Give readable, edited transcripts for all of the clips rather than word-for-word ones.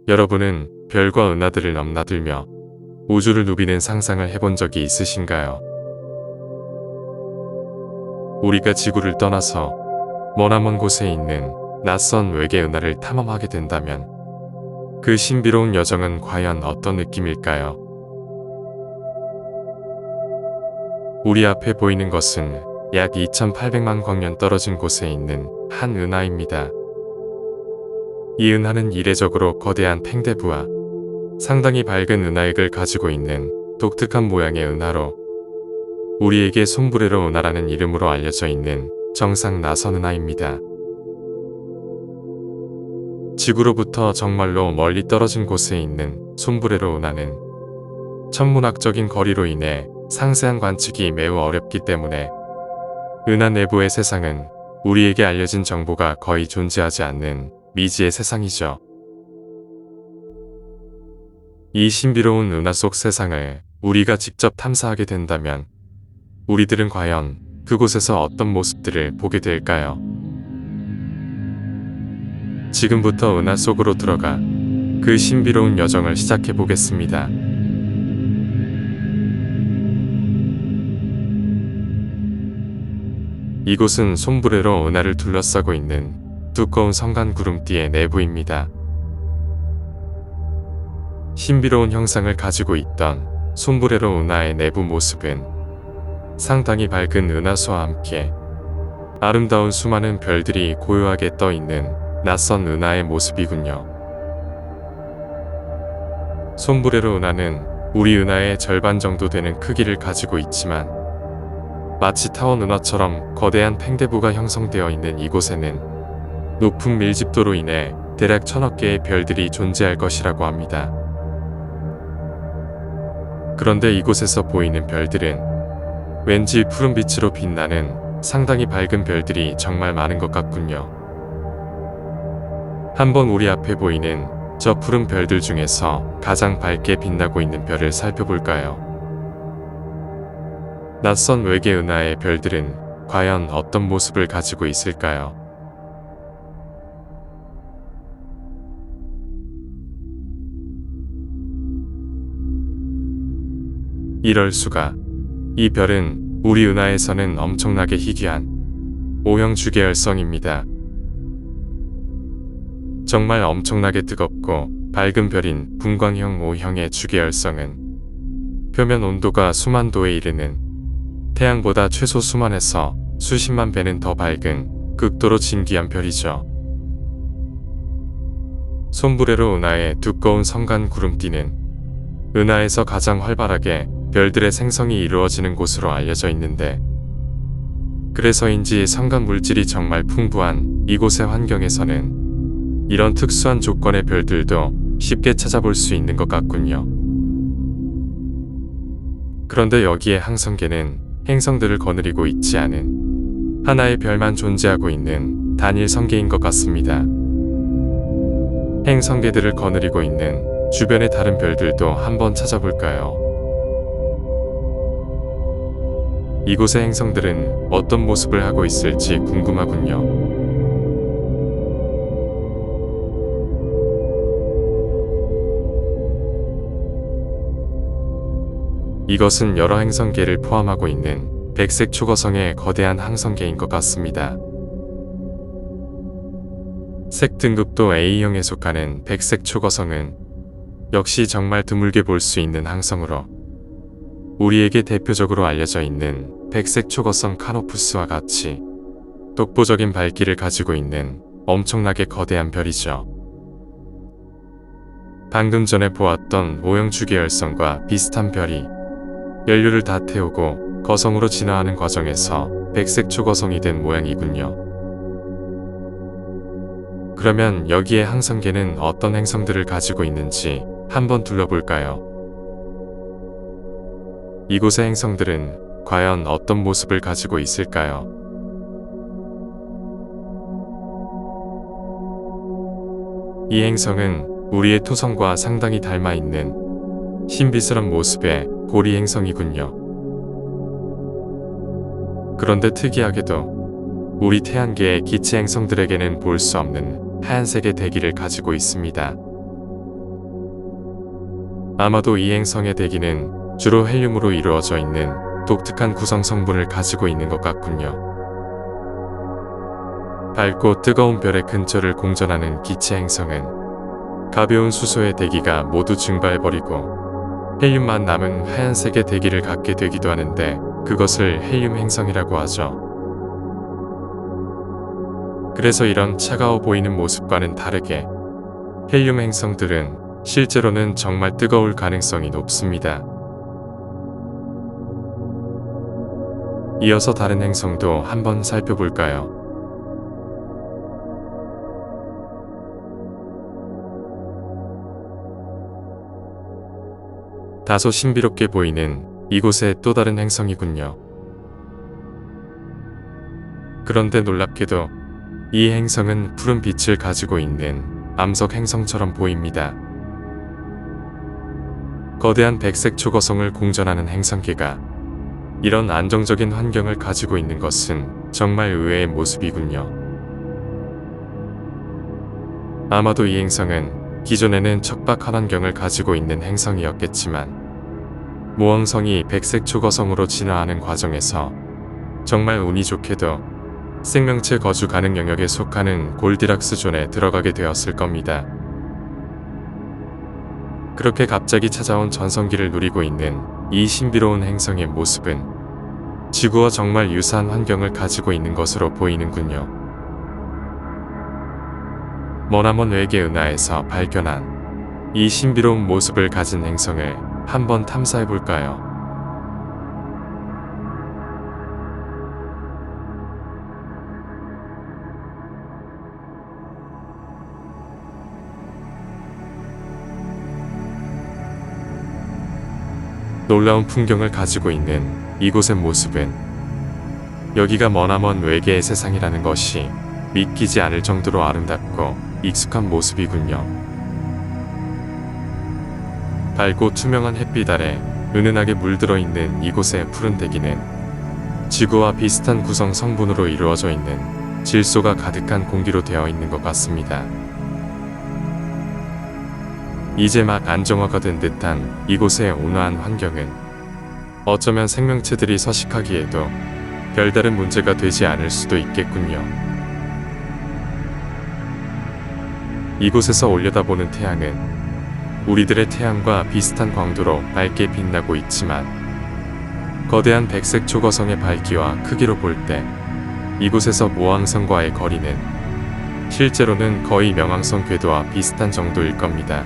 여러분은 별과 은하들을 넘나들며 우주를 누비는 상상을 해본 적이 있으신가요? 우리가 지구를 떠나서 머나먼 곳에 있는 낯선 외계 은하를 탐험하게 된다면 그 신비로운 여정은 과연 어떤 느낌일까요? 우리 앞에 보이는 것은 약 2800만 광년 떨어진 곳에 있는 한 은하입니다. 이 은하는 이례적으로 거대한 팽대부와 상당히 밝은 은하액을 가지고 있는 독특한 모양의 은하로 우리에게 솜브레로 은하라는 이름으로 알려져 있는 정상 나선 은하입니다. 지구로부터 정말로 멀리 떨어진 곳에 있는 솜브레로 은하는 천문학적인 거리로 인해 상세한 관측이 매우 어렵기 때문에 은하 내부의 세상은 우리에게 알려진 정보가 거의 존재하지 않는 미지의 세상이죠. 이 신비로운 은하 속 세상을 우리가 직접 탐사하게 된다면 우리들은 과연 그곳에서 어떤 모습들을 보게 될까요? 지금부터 은하 속으로 들어가 그 신비로운 여정을 시작해 보겠습니다. 이곳은 솜브레로 은하를 둘러싸고 있는 두꺼운 성간 구름띠의 내부입니다. 신비로운 형상을 가지고 있던 솜브레로 은하의 내부 모습은 상당히 밝은 은하수와 함께 아름다운 수많은 별들이 고요하게 떠 있는 낯선 은하의 모습이군요. 솜브레로 은하는 우리 은하의 절반 정도 되는 크기를 가지고 있지만 마치 타원 은하처럼 거대한 팽대부가 형성되어 있는 이곳에는 높은 밀집도로 인해 대략 1000억 개의 별들이 존재할 것이라고 합니다. 그런데 이곳에서 보이는 별들은 왠지 푸른빛으로 빛나는 상당히 밝은 별들이 정말 많은 것 같군요. 한번 우리 앞에 보이는 저 푸른 별들 중에서 가장 밝게 빛나고 있는 별을 살펴볼까요? 낯선 외계 은하의 별들은 과연 어떤 모습을 가지고 있을까요? 이럴 수가. 이 별은 우리 은하에서는 엄청나게 희귀한 O형 주계열성입니다. 정말 엄청나게 뜨겁고 밝은 별인 분광형 O형의 주계열성은 표면 온도가 수만 도에 이르는 태양보다 최소 수만에서 수십만 배는 더 밝은 극도로 진기한 별이죠. 솜브레로 은하의 두꺼운 성간 구름띠는 은하에서 가장 활발하게 별들의 생성이 이루어지는 곳으로 알려져 있는데 그래서인지 성간 물질이 정말 풍부한 이곳의 환경에서는 이런 특수한 조건의 별들도 쉽게 찾아볼 수 있는 것 같군요. 그런데 여기에 항성계는 행성들을 거느리고 있지 않은 하나의 별만 존재하고 있는 단일 성계인 것 같습니다. 행성계들을 거느리고 있는 주변의 다른 별들도 한번 찾아볼까요? 이곳의 행성들은 어떤 모습을 하고 있을지 궁금하군요. 이것은 여러 행성계를 포함하고 있는 백색 초거성의 거대한 항성계인 것 같습니다. 색 등급도 A형에 속하는 백색 초거성은 역시 정말 드물게 볼 수 있는 항성으로 우리에게 대표적으로 알려져 있는 백색 초거성 카노푸스와 같이 독보적인 밝기를 가지고 있는 엄청나게 거대한 별이죠. 방금 전에 보았던 O형 주계열성과 비슷한 별이 연료를 다 태우고 거성으로 진화하는 과정에서 백색 초거성이 된 모양이군요. 그러면 여기에 항성계는 어떤 행성들을 가지고 있는지 한번 둘러볼까요? 이곳의 행성들은 과연 어떤 모습을 가지고 있을까요? 이 행성은 우리의 토성과 상당히 닮아 있는 신비스런 모습의 고리 행성이군요. 그런데 특이하게도 우리 태양계의 기체 행성들에게는 볼 수 없는 하얀색의 대기를 가지고 있습니다. 아마도 이 행성의 대기는 주로 헬륨으로 이루어져 있는 독특한 구성 성분을 가지고 있는 것 같군요. 밝고 뜨거운 별의 근처를 공전하는 기체 행성은 가벼운 수소의 대기가 모두 증발해버리고 헬륨만 남은 하얀색의 대기를 갖게 되기도 하는데 그것을 헬륨 행성이라고 하죠. 그래서 이런 차가워 보이는 모습과는 다르게 헬륨 행성들은 실제로는 정말 뜨거울 가능성이 높습니다. 이어서 다른 행성도 한번 살펴볼까요? 다소 신비롭게 보이는 이곳의 또 다른 행성이군요. 그런데 놀랍게도 이 행성은 푸른 빛을 가지고 있는 암석 행성처럼 보입니다. 거대한 백색 초거성을 공전하는 행성계가 이런 안정적인 환경을 가지고 있는 것은 정말 의외의 모습이군요. 아마도 이 행성은 기존에는 척박한 환경을 가지고 있는 행성이었겠지만 모왕성이 백색 초거성으로 진화하는 과정에서 정말 운이 좋게도 생명체 거주 가능 영역에 속하는 골디락스 존에 들어가게 되었을 겁니다. 그렇게 갑자기 찾아온 전성기를 누리고 있는 이 신비로운 행성의 모습은 지구와 정말 유사한 환경을 가지고 있는 것으로 보이는군요. 머나먼 외계 은하에서 발견한 이 신비로운 모습을 가진 행성을 한번 탐사해볼까요? 놀라운 풍경을 가지고 있는 이곳의 모습은 여기가 머나먼 외계의 세상이라는 것이 믿기지 않을 정도로 아름답고 익숙한 모습이군요. 밝고 투명한 햇빛 아래 은은하게 물들어 있는 이곳의 푸른 대기는 지구와 비슷한 구성 성분으로 이루어져 있는 질소가 가득한 공기로 되어 있는 것 같습니다. 이제 막 안정화가 된 듯한 이곳의 온화한 환경은 어쩌면 생명체들이 서식하기에도 별다른 문제가 되지 않을 수도 있겠군요. 이곳에서 올려다보는 태양은 우리들의 태양과 비슷한 광도로 밝게 빛나고 있지만 거대한 백색 초거성의 밝기와 크기로 볼 때 이곳에서 모왕성과의 거리는 실제로는 거의 명왕성 궤도와 비슷한 정도일 겁니다.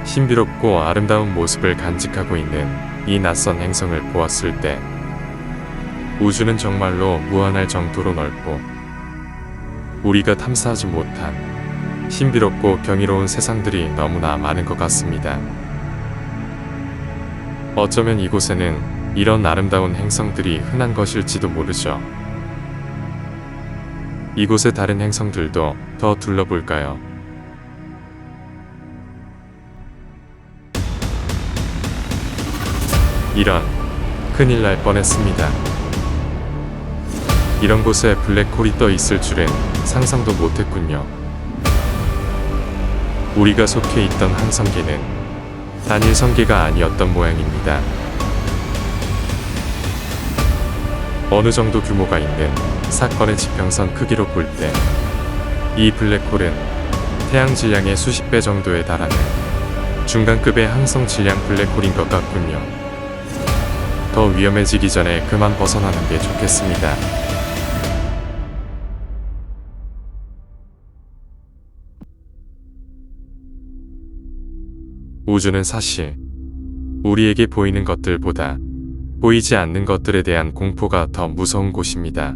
신비롭고 아름다운 모습을 간직하고 있는 이 낯선 행성을 보았을 때 우주는 정말로 무한할 정도로 넓고 우리가 탐사하지 못한 신비롭고 경이로운 세상들이 너무나 많은 것 같습니다. 어쩌면 이곳에는 이런 아름다운 행성들이 흔한 것일지도 모르죠. 이곳의 다른 행성들도 더 둘러볼까요? 이런, 큰일 날 뻔했습니다. 이런 곳에 블랙홀이 떠 있을 줄은 상상도 못했군요. 우리가 속해 있던 항성계는 단일 성계가 아니었던 모양입니다. 어느 정도 규모가 있는 사건의 지평선 크기로 볼 때 이 블랙홀은 태양 질량의 수십 배 정도에 달하는 중간급의 항성 질량 블랙홀인 것 같군요. 더 위험해지기 전에 그만 벗어나는 게 좋겠습니다. 우주는 사실 우리에게 보이는 것들보다 보이지 않는 것들에 대한 공포가 더 무서운 곳입니다.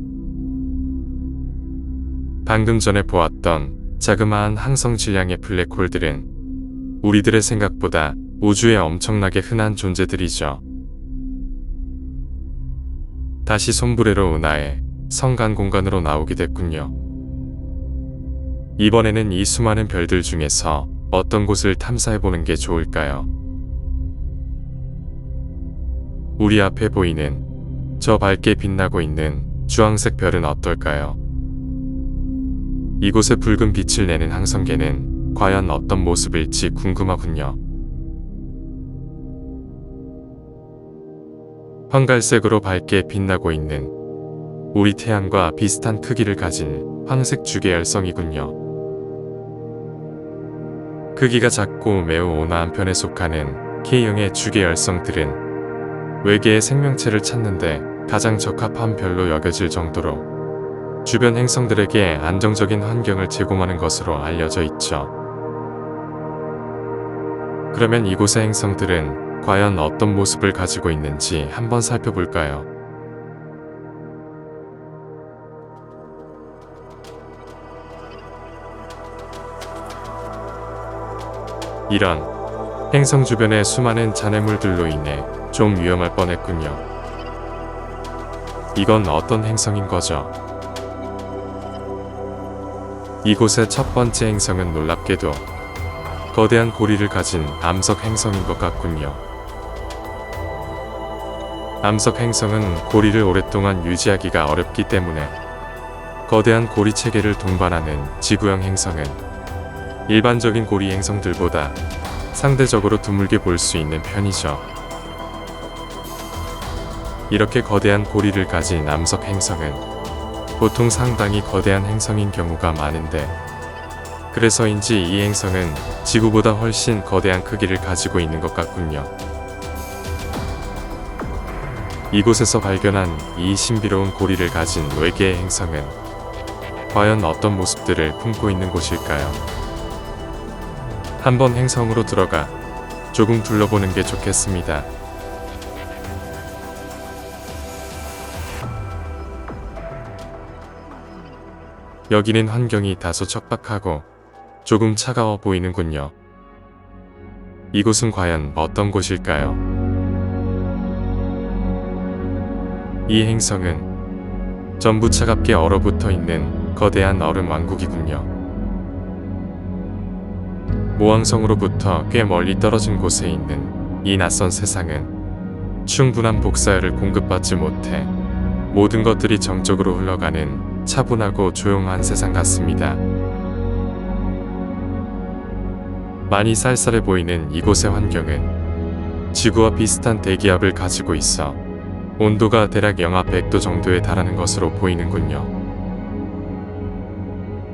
방금 전에 보았던 자그마한 항성 질량의 블랙홀들은 우리들의 생각보다 우주에 엄청나게 흔한 존재들이죠. 다시 손부레로 은하의 성간 공간으로 나오게 됐군요. 이번에는 이 수많은 별들 중에서 어떤 곳을 탐사해보는 게 좋을까요? 우리 앞에 보이는 저 밝게 빛나고 있는 주황색 별은 어떨까요? 이곳에 붉은 빛을 내는 항성계는 과연 어떤 모습일지 궁금하군요. 황갈색으로 밝게 빛나고 있는 우리 태양과 비슷한 크기를 가진 황색 주계열성이군요. 크기가 작고 매우 온화한 편에 속하는 K형의 주계열성들은 외계의 생명체를 찾는데 가장 적합한 별로 여겨질 정도로 주변 행성들에게 안정적인 환경을 제공하는 것으로 알려져 있죠. 그러면 이곳의 행성들은 과연 어떤 모습을 가지고 있는지 한번 살펴볼까요? 이런 행성 주변의 수많은 잔해물들로 인해 좀 위험할 뻔했군요. 이건 어떤 행성인 거죠? 이곳의 첫 번째 행성은 놀랍게도 거대한 고리를 가진 암석 행성인 것 같군요. 암석 행성은 고리를 오랫동안 유지하기가 어렵기 때문에 거대한 고리 체계를 동반하는 지구형 행성은 일반적인 고리 행성들보다 상대적으로 드물게 볼 수 있는 편이죠. 이렇게 거대한 고리를 가진 암석 행성은 보통 상당히 거대한 행성인 경우가 많은데, 그래서인지 이 행성은 지구보다 훨씬 거대한 크기를 가지고 있는 것 같군요. 이곳에서 발견한 이 신비로운 고리를 가진 외계의 행성은 과연 어떤 모습들을 품고 있는 곳일까요? 한번 행성으로 들어가 조금 둘러보는 게 좋겠습니다. 여기는 환경이 다소 척박하고 조금 차가워 보이는군요. 이곳은 과연 어떤 곳일까요? 이 행성은 전부 차갑게 얼어붙어 있는 거대한 얼음 왕국이군요. 모항성으로부터 꽤 멀리 떨어진 곳에 있는 이 낯선 세상은 충분한 복사열을 공급받지 못해 모든 것들이 정적으로 흘러가는 차분하고 조용한 세상 같습니다. 많이 쌀쌀해 보이는 이곳의 환경은 지구와 비슷한 대기압을 가지고 있어 온도가 대략 영하 100도 정도에 달하는 것으로 보이는군요.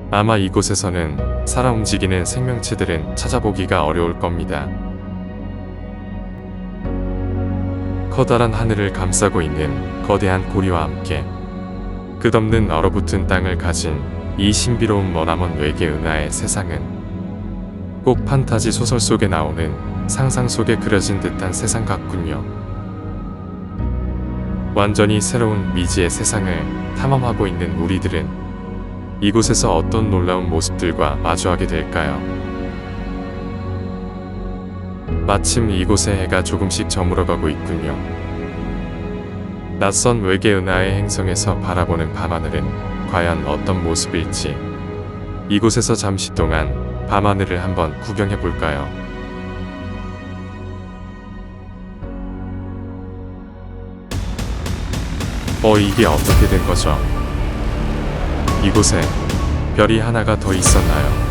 아마 이곳에서는 살아 움직이는 생명체들은 찾아보기가 어려울 겁니다. 커다란 하늘을 감싸고 있는 거대한 고리와 함께 끝없는 얼어붙은 땅을 가진 이 신비로운 머나먼 외계 은하의 세상은 꼭 판타지 소설 속에 나오는 상상 속에 그려진 듯한 세상 같군요. 완전히 새로운 미지의 세상을 탐험하고 있는 우리들은 이곳에서 어떤 놀라운 모습들과 마주하게 될까요? 마침 이곳의 해가 조금씩 저물어가고 있군요. 낯선 외계 은하의 행성에서 바라보는 밤하늘은 과연 어떤 모습일지 이곳에서 잠시 동안 밤하늘을 한번 구경해 볼까요? 이게 어떻게 된 거죠? 이곳에 별이 하나가 더 있었나요?